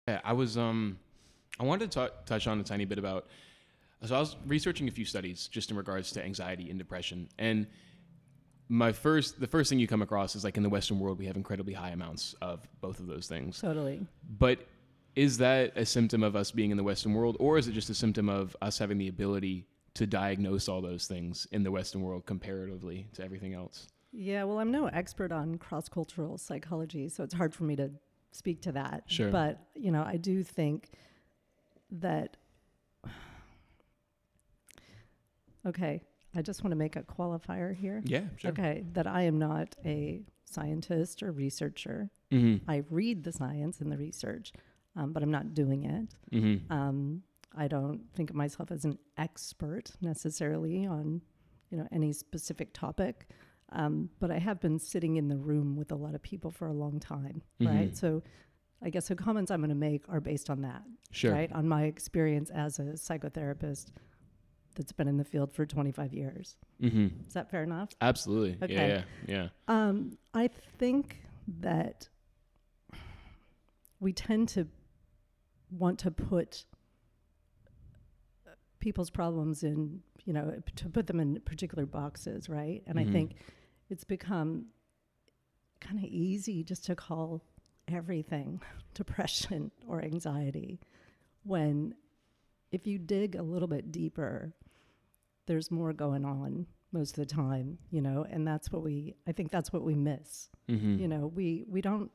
Yeah, I wanted to touch on a tiny bit about. So I was researching a few studies just in regards to anxiety and depression, and the first thing you come across is like in the Western world we have incredibly high amounts of both of those things. Totally. But is that a symptom of us being in the Western world, or is it just a symptom of us having the ability to diagnose all those things in the Western world comparatively to everything else? Yeah, well, I'm no expert on cross-cultural psychology, so it's hard for me to speak to that. Sure. But, I do think that, okay, I just want to make a qualifier here. Yeah, sure. Okay, that I am not a scientist or researcher. Mm-hmm. I read the science and the research, but I'm not doing it. Mm-hmm. I don't think of myself as an expert necessarily on, any specific topic. But I have been sitting in the room with a lot of people for a long time, right? So I guess the comments I'm going to make are based on that, Sure. right? On my experience as a psychotherapist that's been in the field for 25 years. Mm-hmm. Is that fair enough? Absolutely. Okay. Yeah. I think that we tend to want to put people's problems in, to put them in particular boxes, right? And I think it's become kind of easy just to call everything depression or anxiety, when if you dig a little bit deeper, there's more going on most of the time, and I think that's what we miss. We don't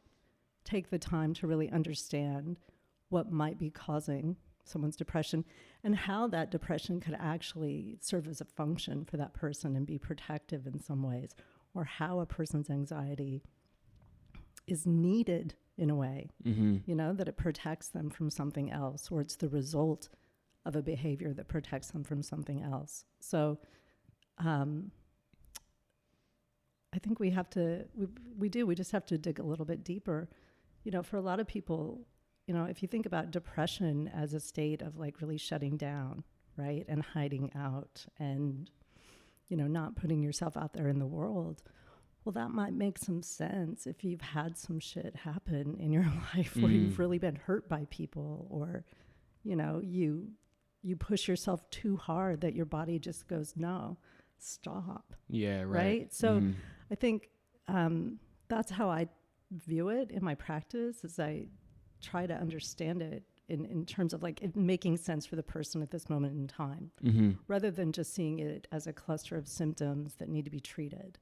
take the time to really understand what might be causing someone's depression and how that depression could actually serve as a function for that person and be protective in some ways, or how a person's anxiety is needed in a way, that it protects them from something else, or it's the result of a behavior that protects them from something else. So I think we just have to dig a little bit deeper. For a lot of people, if you think about depression as a state of like really shutting down, right, and hiding out and, not putting yourself out there in the world, well, that might make some sense if you've had some shit happen in your life where you've really been hurt by people, or, you push yourself too hard that your body just goes, no, stop. Yeah, right? So I think that's how I view it in my practice, is I try to understand it in terms of like it making sense for the person at this moment in time, rather than just seeing it as a cluster of symptoms that need to be treated.